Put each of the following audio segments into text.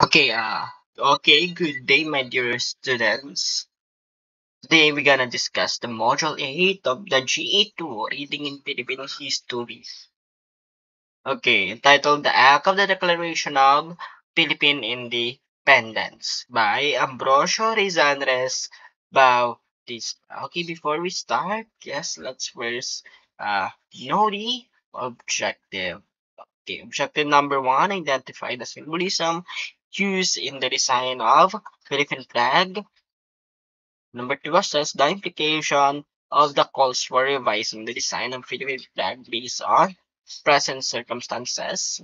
Good day, my dear students. Today we're gonna discuss the Module 8 of the GA2, Reading in Philippine History. Entitled The Act of the Declaration of Philippine Independence by Ambrosio Rizanres Bautista. Before we start, let's first know the objective. Objective number one, identify the symbolism used in the design of Philippine flag. Number two, assess the implication of the calls for revising the design of Philippine flag based on present circumstances.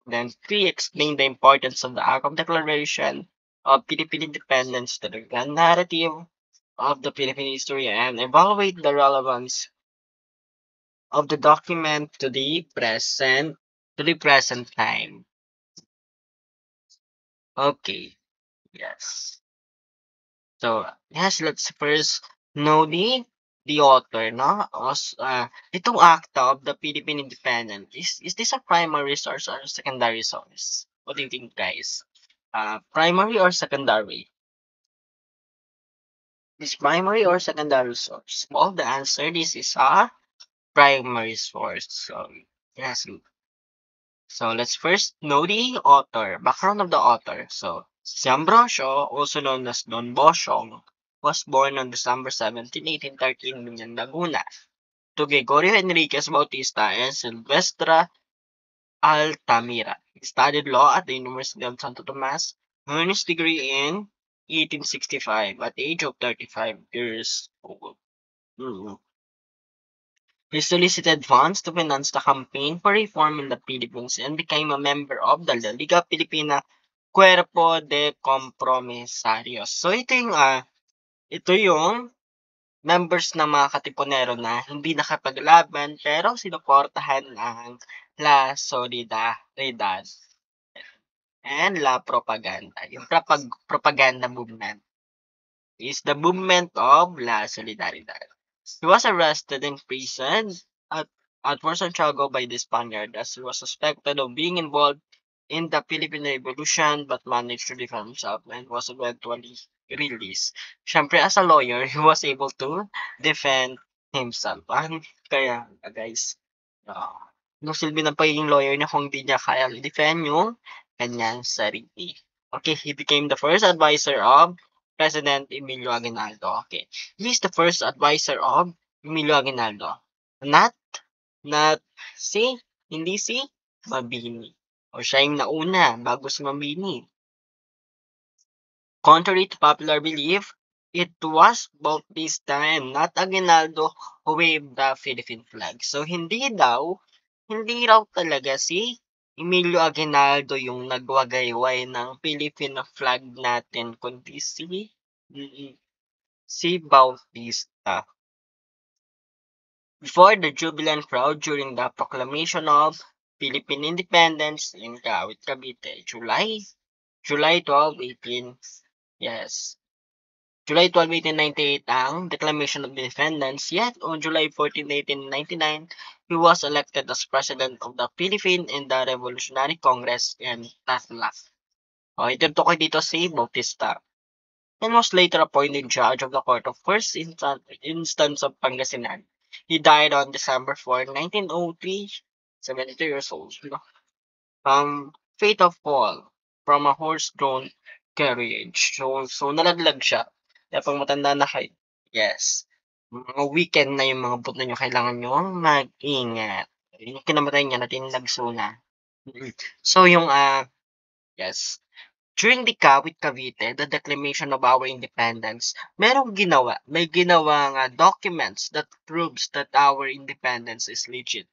Then three, explain the importance of the Act of Declaration of Philippine Independence to the grand narrative of the Philippine history and evaluate the relevance of the document to the present time. Okay. Yes. Let's first know the author, no? Itong Acta of the Philippine Independence, is this a primary source or a secondary source? What do you think, guys? Primary or secondary? Is primary or secondary source? Well, the answer, this is a primary source. Yes. So let's first know the author, background of the author. So, si Ambrosio, also known as Don Boshong, was born on December 17, 1813 in Binyan, Laguna, to Gregorio Enriquez Bautista and Silvestra Altamira. He studied law at the University of Santo Tomas, earned his degree in 1865 at the age of 35 years old. Mm. He solicited funds to finance the campaign for reform in the Philippines and became a member of the La Liga Filipina Cuerpo de Compromisarios. So ito yung members ng mga katipunero na hindi nakapaglaban pero sinuportahan ng La Solidaridad and La Propaganda. Yung propaganda movement is the movement of La Solidaridad. He was arrested and imprisoned at, at Fort Santiago by the Spaniard as he was suspected of being involved in the Philippine Revolution but managed to defend himself and was eventually released. Siyempre, as a lawyer, he was able to defend himself. Guys, uh, no silbi ng pagiging lawyer niya kung di niya kaya defend yung kanyang sarili. He became the first advisor of President Emilio Aguinaldo. He's the first advisor of Emilio Aguinaldo. Not, not hindi si Mabini. O siya yung nauna bago si Mabini. Contrary to popular belief, it was Bautista and not Aguinaldo who waved the Philippine flag. So, hindi raw talaga si Emilio Aguinaldo yung nagwagayway ng Philippine flag natin, kundi si Bautista. Before the jubilant crowd during the proclamation of Philippine independence in Kawit, Cavite, July 12, 18, yes, July 12, 1898 ang Declaration of Independence, yet on July 14, 1899, he was elected as President of the Philippine in the Revolutionary Congress in Tatla. Itutok ko dito si Bautista and was later appointed judge of the Court of First Instance of Pangasinan. He died on December 4, 1903, 72 years old. Fatal fall from a horse-drawn carriage. So nalaglag siya. Kaya pag matanda na kayo, yes, mga weekend na yung mga buto nyo, kailangan nyo mag-ingat. Yung kinamatay niya, natinlagso na. So yes, during the Kawit Cavite, the declaration of our independence, may ginawang documents that proves that our independence is legit.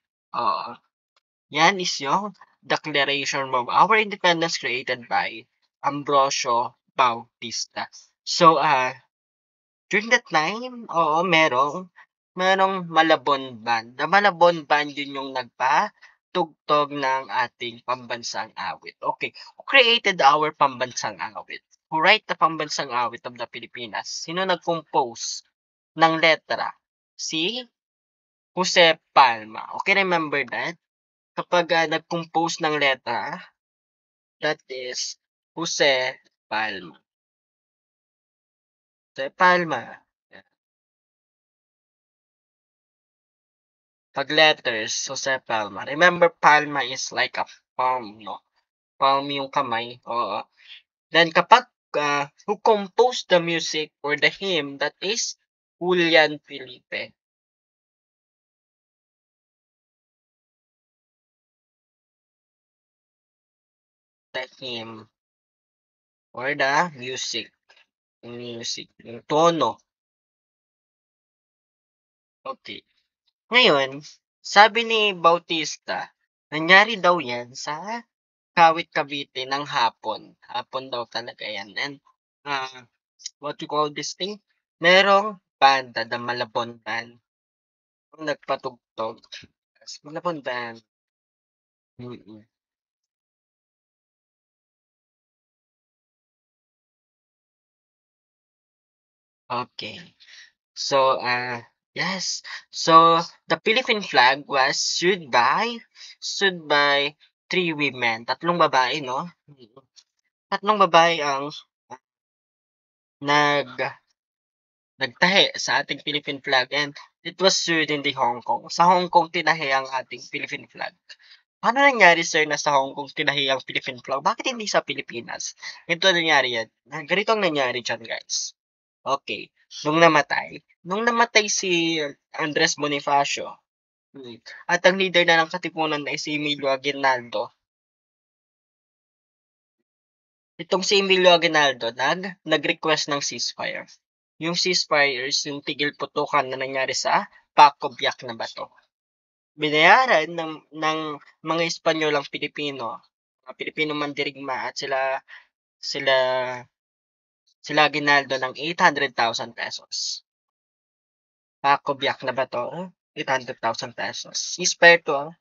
Yan is yung Declaration of our Independence created by Ambrosio Bautista. So, during that time, merong Malabon Band. The Malabon Band yun yung nagpatugtog ng ating pambansang awit. Who created our pambansang awit? Who write the pambansang awit of the Pilipinas? Sino nag-compose ng letra? Si Jose Palma. Remember that? Kapag nag-compose ng letra, That is Jose Palma. Jose Palma. Pag letters, Jose Palma. Remember, Palma is like a palm, no? Palm yung kamay. Oo. Then kapag who composed the music or the hymn, that is Julian Felipe. The hymn or the music. Music. Yung tono. Okay. Ngayon, sabi ni Bautista, nangyari daw yan sa Kawit Cavite ng hapon. Hapon daw talaga yan. And, what you call this thing? Merong banda, the Malabon Band, ang nagpatugtog. Malabon Band. Mm-mm. Okay. So, yes. So, the Philippine flag was stood by three women. Tatlong babae, no? Tatlong babae ang nag nagtahi sa ating Philippine flag and it was sued in the Hong Kong. Sa Hong Kong tinahi ang ating Philippine flag. Paano nangyari sir na sa Hong Kong tinahi ang Philippine flag? Bakit hindi sa Pilipinas? Ito nangyari yan. Ganito ang nangyari dyan guys. Okay. Nung namatay si Andres Bonifacio, at ang leader na ng katipunan ay si Emilio Aguinaldo. Itong si Emilio Aguinaldo nag-request ng ceasefire. Yung ceasefire is yung tigil putukan na nangyari sa Paco Biak na bato. Binayaran ng mga Espanyol ang Pilipino, mga Pilipino mandirigma at sila sila Aguinaldo ng 800,000 pesos. Paco Biak na bato, 800,000 pesos. Ceasefire to,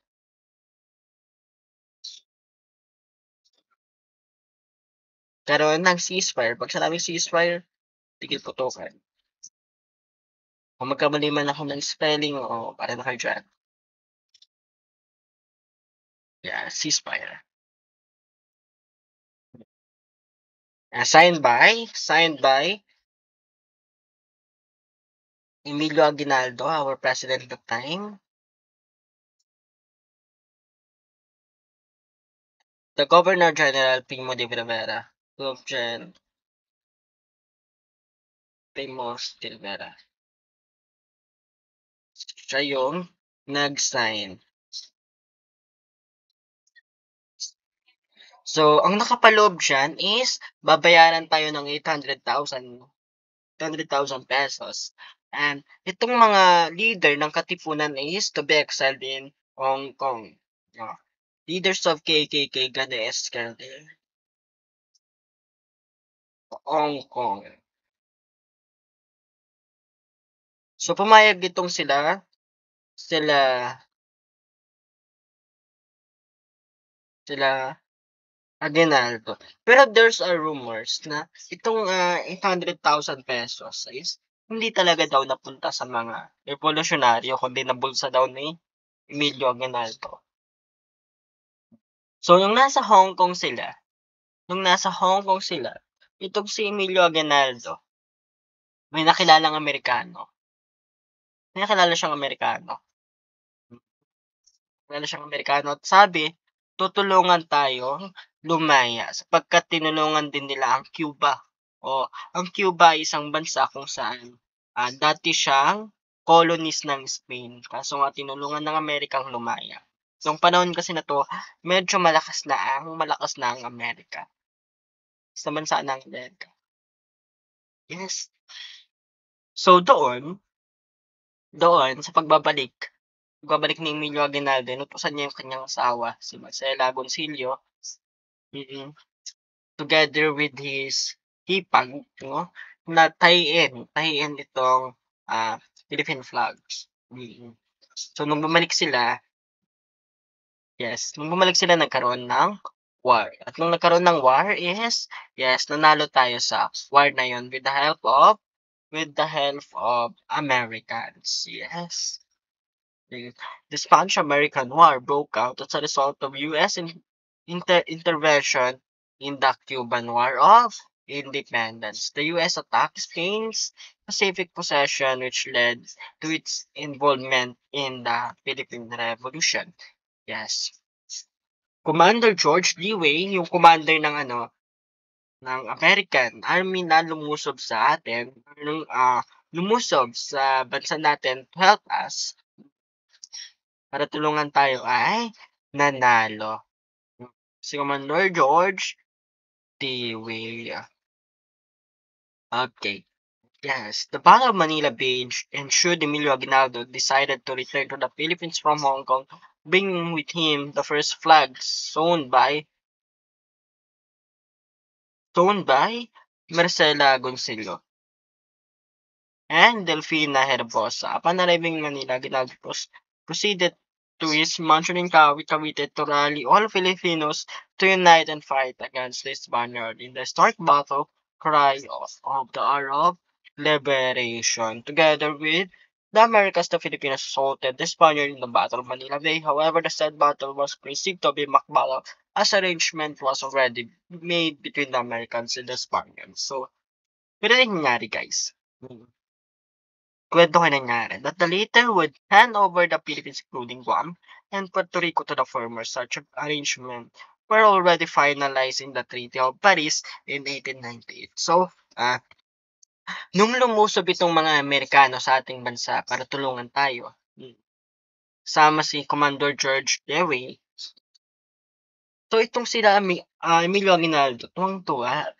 karoon ng ceasefire. Pag sinabing ceasefire, tigil putukan. Kung magkamali man ako ng spelling, o para na kayo dyan. Yeah, ceasefire. Signed by Emilio Aguinaldo, our president at the time, the Governor General Primo de Rivera, Primo de Rivera. Siya yung nag-sign. So, ang nakapaloob dyan is babayaran tayo ng 800,000 pesos. And itong mga leader ng katipunan is to be exiled in Hong Kong. Leaders of KKK gonna escalate Hong Kong. So, pumayag itong sila Aguinaldo. Pero there's a rumors na itong 800,000 pesos is hindi talaga daw napunta sa mga revolusyonaryo kundi nabulsa daw ni Emilio Aguinaldo. So, nung nasa Hong Kong sila, itong si Emilio Aguinaldo, may nakilalang Amerikano. May nakilala siyang Amerikano. At sabi, tutulungan tayo lumaya sapagkat tinulungan din nila ang Cuba. Ang Cuba ay isang bansa kung saan dati siyang colonist ng Spain. Kaso nga tinulungan ng Amerikang lumaya. Nung panahon kasi na to, medyo malakas na ang Amerika. Sa bansa ng Amerika. Yes. So doon sa pagbabalik ni Emilio Aguinaldo, inutusan niya yung kanyang asawa, si Marcela Agoncillo, together with his hipag, no, na tie-in itong Philippine flags. So, nung bumalik sila, nagkaroon ng war. At nung nagkaroon ng war is, nanalo tayo sa war na yun with the help of Americans. Yes. The Spanish-American War broke out as a result of U.S. intervention in the Cuban War of Independence. The U.S. attacked Spain's Pacific possession, which led to its involvement in the Philippine Revolution. Yes. Commander George Dewey, yung commander ng ng American Army na lumusob sa atin, nung lumusob sa bansa natin to help us para tulungan tayo ay nanalo. Si Commander George Dewey. Okay. Yes, the Battle of Manila Bay ensured Emilio Aguinaldo decided to return to the Philippines from Hong Kong, bringing with him the first flags sewn by Marcela Gonzalo and Delfina Herbosa. Upon arriving in Manila, Aguinaldo proceeded to his mansion in Cavite to rally all Filipinos to unite and fight against the Spaniard in the historic battle cry of the hour of liberation. Together with the Americas, the Filipinos assaulted the Spaniard in the Battle of Manila Bay. However, the said battle was perceived to be mock battle as arrangement was already made between the Americans and the Spaniards. So, ganun yung nangyari, guys. Kwento nangyari that the latter would hand over the Philippines including Guam and Puerto Rico to the former. Such arrangement were already finalized in the Treaty of Paris in 1898. So, nung lumusob itong mga Amerikano sa ating bansa para tulungan tayo, sama si Commander George Dewey, so itong sila Emilio Aguinaldo, tuwang-tuwa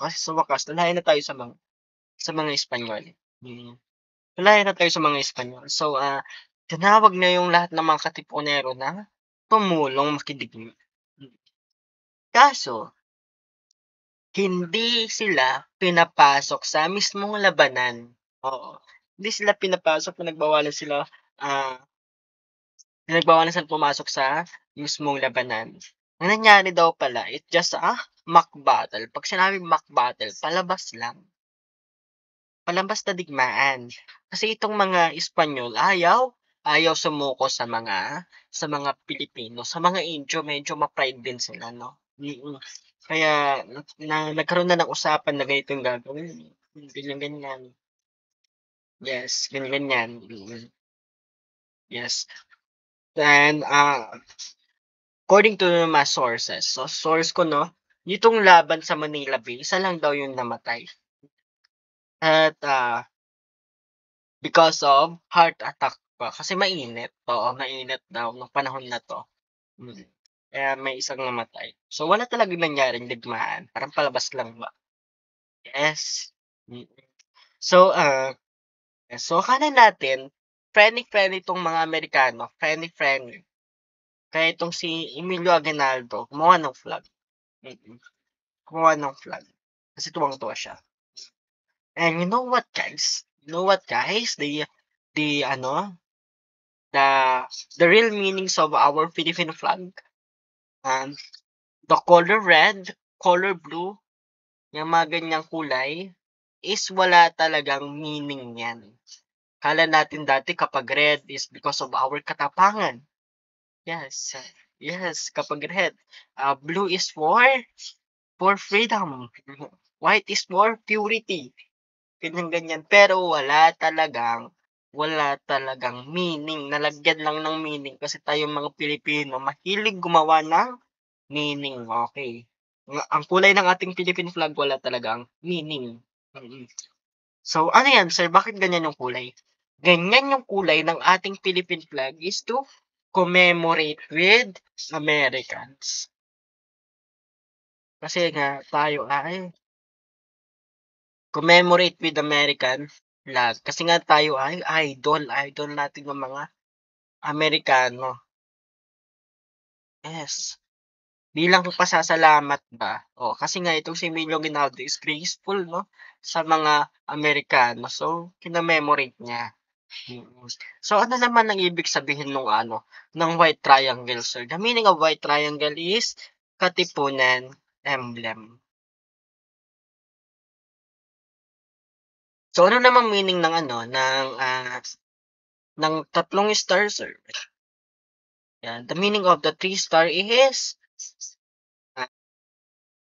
kasi sa wakas nalayan na tayo sa mga Espanyol. Nalayan na tayo sa mga Espanyol. So, tinawag na yung lahat ng mga katipunero na tumulong makidigma. Kaso, hindi sila pinapasok sa mismong labanan. Oo. Hindi sila pinapasok, pinagbawalan silang pumasok sa mismong labanan. Ang nangyari daw pala, it's just mock battle. Pag sinabing mock battle, palabas lang. Palabas na digmaan. Kasi itong mga Espanyol, ayaw sumuko sa mga Pilipino, sa mga Indio, medyo ma-pride din sila, no? Kaya nagkaroon na ng usapan na ganito yung gagawin. Ganyan. Yes, ganyan. Yes. And according to my sources, so source ko, no, itong laban sa Manila Bay, isa lang daw yung namatay. At because of heart attack pa. Kasi mainit. Oo, mainit daw nung panahon na to. Kaya may isang namatay. So, wala talagang nangyaring digmaan. Parang palabas lang ba? Yes. So, akala natin, friendly itong mga Amerikano. Friendly. Kaya itong si Emilio Aguinaldo, gumawa ng flag. Kasi tuwang-tuwa siya. And you know what, guys? The real meanings of our Philippine flag. The color red, color blue, yung mga ganyang kulay, is wala talagang meaning yan. Kala natin dati kapag red is because of our katapangan. Yes, kapag red. Blue is for freedom. White is for purity. Ganyan. Pero wala talagang meaning. Nalagyan lang ng meaning kasi tayong mga Pilipino mahilig gumawa ng meaning. Okay. Ang kulay ng ating Philippine flag wala talagang meaning. So, ano yan, sir? Bakit ganyan yung kulay? Ganyan yung kulay ng ating Philippine flag is to commemorate with Americans. Kasi nga, tayo ay commemorate with American flag. Kasi nga tayo ay idol natin ng mga Amerikano. Yes. Bilang pasasalamat ba? Kasi nga itong si Emilio Aguinaldo is graceful, no? Sa mga Amerikano. So, kina-memorate niya. So, ano naman ang ibig sabihin ng white triangle, sir? The meaning of white triangle is katipunan emblem. So, ano namang meaning ng tatlong star, sir? Yan. The meaning of the 3 star is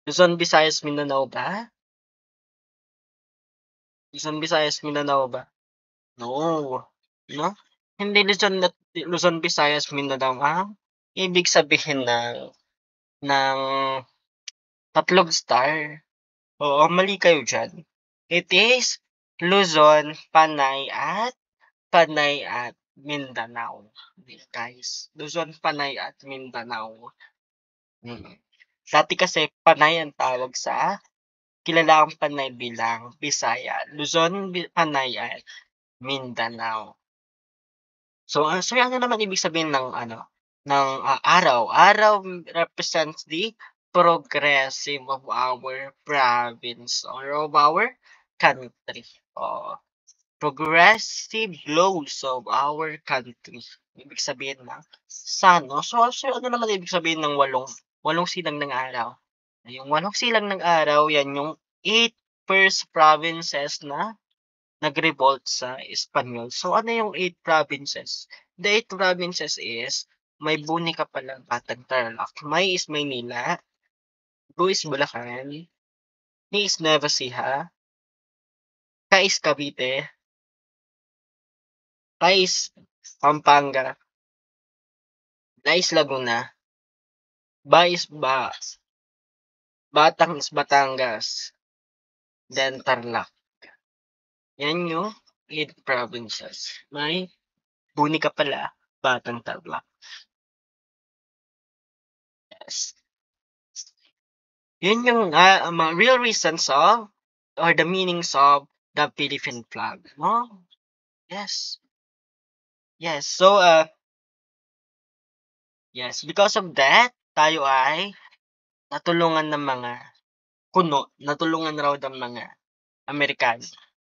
Luzon, Visayas, Mindanao ba? Luzon, Visayas, Mindanao ba? No. No? Hindi Luzon, Visayas, Mindanao ang ibig sabihin ng tatlong star. Oo, mali kayo diyan. It is Luzon, Panay at Mindanao. Guys, Luzon, Panay at Mindanao. Mm. Dati kasi Panay ang tawag sa kilalaang Panay bilang Bisaya. Luzon, Panay at Mindanao. So ano naman ibig sabihin ng araw? Araw represents the progressive of our province or of our country. Oo. Progressive laws of our country. Ibig sabihin ng sun, no? So ano naman ibig sabihin ng walong silang ng araw? Yung walong silang ng araw, yan yung 8 first provinces na nag-revolt sa Espanyol. So ano yung 8 provinces? The 8 provinces is may Buni, Kapampangan, Batang, Tarlac. May is Maynila, Bu is Bulacan, Ni is Nueva Ecija, Ka is Cavite, Pa is Pampanga, Na is Laguna, Ba is Batang is Batangas, then Tarlac. Yan yung 8 provinces. May Buni, Kapala, Batang, Tarlac. Yes. Yun yung mga real reasons of or the meanings of the Philippine flag, no? Yes. Yes. So, yes, because of that, tayo ay natulungan ng mga natulungan raw ng mga Amerikano.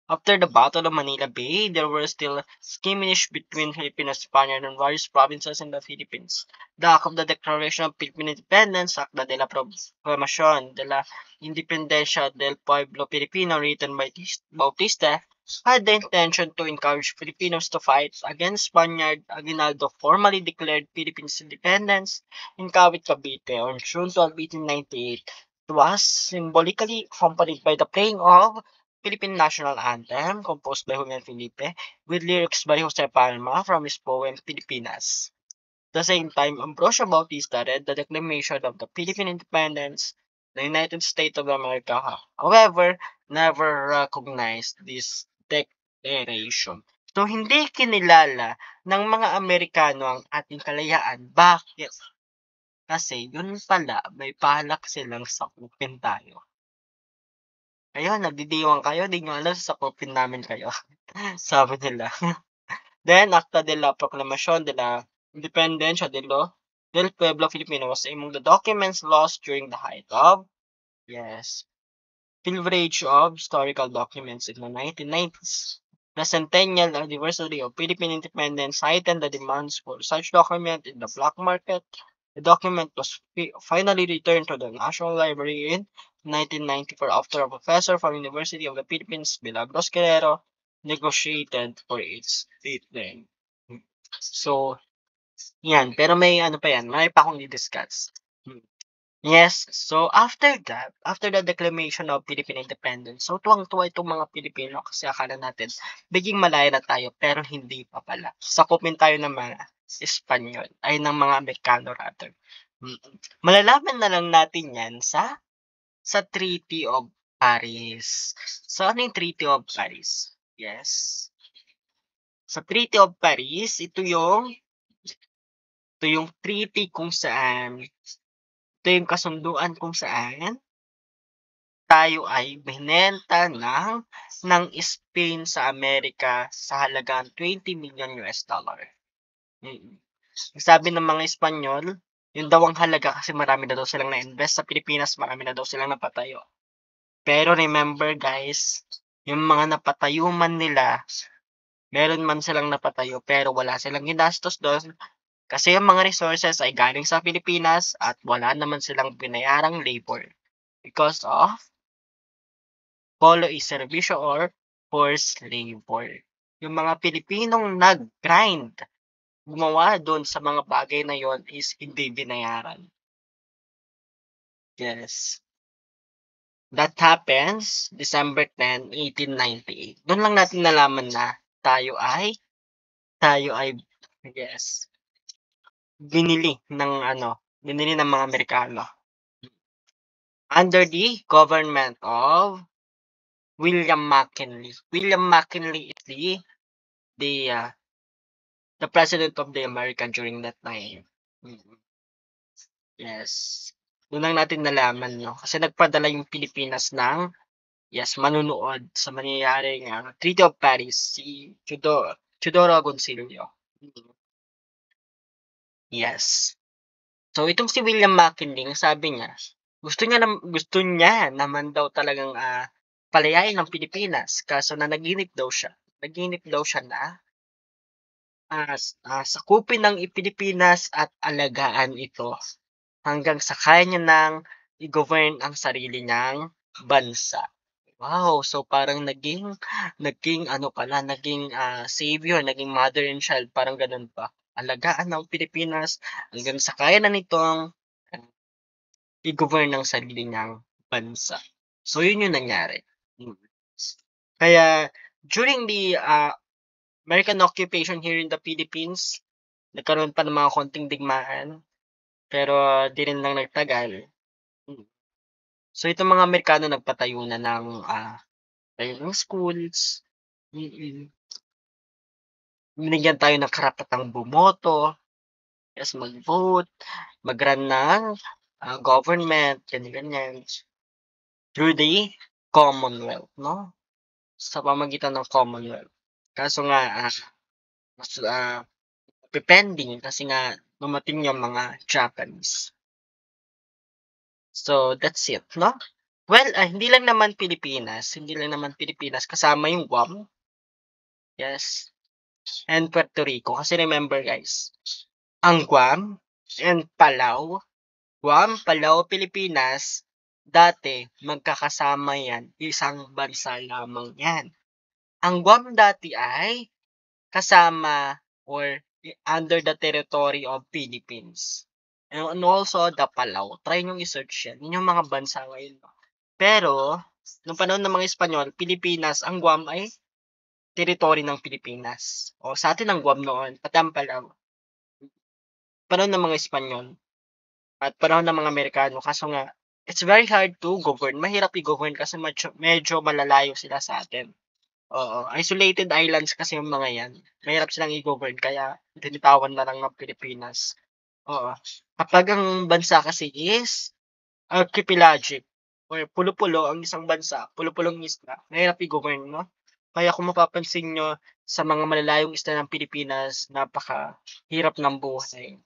After the Battle of Manila Bay, there were still skirmishes between Filipino and Spaniard in various provinces in the Philippines. The Act of the Declaration of Philippine Independence, Acta de la Proclamación de la Independencia del Pueblo Filipino, written by Bautista, had the intention to encourage Filipinos to fight against Spaniard. Aguinaldo formally declared Philippines independence in Cavite, Cavite on June 12, 1898. It was symbolically accompanied by the playing of Philippine National Anthem, composed by Julian Felipe, with lyrics by Jose Palma from his poem Pilipinas. At the same time, Ambrosio Bautista read the Declaration of the Philippine Independence, the United States of America, however, never recognized this declaration. So, hindi kinilala ng mga Amerikano ang ating kalayaan. Bakit? Kasi yun pala, may balak silang sakupin tayo. Kayo, nagdidiwang kayo, di nyo alam sakupin namin kayo. Sabi nila. Then, Acta de la Proclamación de la Independencia del Pueblo Filipino was among the documents lost during the height of, pilferage of historical documents in the 1990s. The centennial anniversary of Philippine independence heightened the demands for such document in the black market. The document was finally returned to the National Library in 1994 after a professor from University of the Philippines, Milagros Guerrero, negotiated for its return. So, yan. Pero may pa yan. May pa akong i-discuss. Yes. So, after the declaration of Philippine independence, so tuwang-tuwa itong mga Pilipino kasi akala natin biging malaya na tayo pero hindi pa pala. Sakupin tayo ng mga Espanyol, ay ng mga Amerikano rather. Malalaman na lang natin yan sa Treaty of Paris. So, ano yung Treaty of Paris? Yes. Sa Treaty of Paris, ito yung treaty kung saan, ito yung kasunduan kung saan tayo ay binenta ng Spain sa Amerika sa halagang $20 million. Sabi ng mga Espanyol, yun daw ang halaga kasi marami na daw silang na-invest sa Pilipinas, marami na daw silang napatayo. Pero remember guys, yung mga napatayo man nila, meron man silang napatayo pero wala silang ginastos doon kasi yung mga resources ay galing sa Pilipinas at wala naman silang binayarang labor because of polo y servisyo or forced labor. Yung mga Pilipinong nag-grind, gumawa doon sa mga bagay na yon is hindi binayaran. Yes. That happens December 10, 1898. Doon lang natin nalaman na tayo ay yes, binili binili ng mga Amerikano under the government of William McKinley. William McKinley is the president of the America during that time. Mm, yes. Doon lang natin nalaman, 'no, kasi nagpadala yung Pilipinas ng manunood sa mangyayaring, Treaty of Paris, si Teodoro Agoncillo. Mm, yes. So, itong si William McKinley, ang sabi niya, gusto niya naman daw talagang, palayain ang Pilipinas kaso naginip daw siya na, sakupin ng Pilipinas at alagaan ito hanggang sa kaya niya ng i-govern ang sarili niyang bansa. Wow! So, parang naging ano pala, savior, naging mother and child, parang gano'n ba. Alagaan ang Pilipinas hanggang sa kaya na nitong, i-govern ang sarili niyang bansa. So, yun yung nangyari. Mm. Kaya during the, American occupation here in the Philippines, nagkaroon pa ng mga konting digmaan, pero di rin lang nagtagal. Mm. So, itong mga Amerikano nagpatayo na tayo ng schools, mm. Binigyan tayo ng karapatang bumoto, mag-vote, mag-run ng, government, ganyan-ganyan, through the Commonwealth, 'no, sa pamamagitan ng Commonwealth. Kaso nga, mas, pe-pending kasi nga dumating yung mga Japanese. So, that's it, no? Well, hindi lang naman Pilipinas, kasama yung Guam, yes, and Puerto Rico. Kasi remember guys, ang Guam, Palau, Pilipinas, dati magkakasama yan, isang bansa lamang yan. Ang Guam dati ay kasama or under the territory of Philippines. And also the Palau. Try niyong i-search yan. Yun yung mga bansa ngayon. Pero, nung panahon ng mga Espanyol, Pilipinas, ang Guam ay territory ng Pilipinas. O sa atin ang Guam noon, pati ang Palau. Panahon ng mga Espanyol at panahon ng mga Amerikano. Kaso nga, it's very hard to govern. Mahirap i-govern kasi medyo malalayo sila sa atin. Oo, isolated islands kasi yung mga yan. Mahirap silang i-govern kaya tinitawan na lang ng Pilipinas. Oo. Kapag ang bansa kasi is archipelagic or pulo-pulo ang isang bansa, pulo-pulong isla, mahirap i-govern, no? Kaya kung mapapansin nyo sa mga malalayong isla ng Pilipinas, napakahirap ng buhay.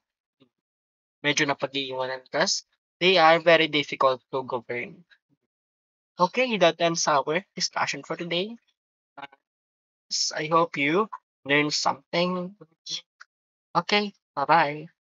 Medyo napag-iiwanan kasi they are very difficult to govern. Okay, that ends our discussion for today. I hope you learned something. Okay, bye-bye.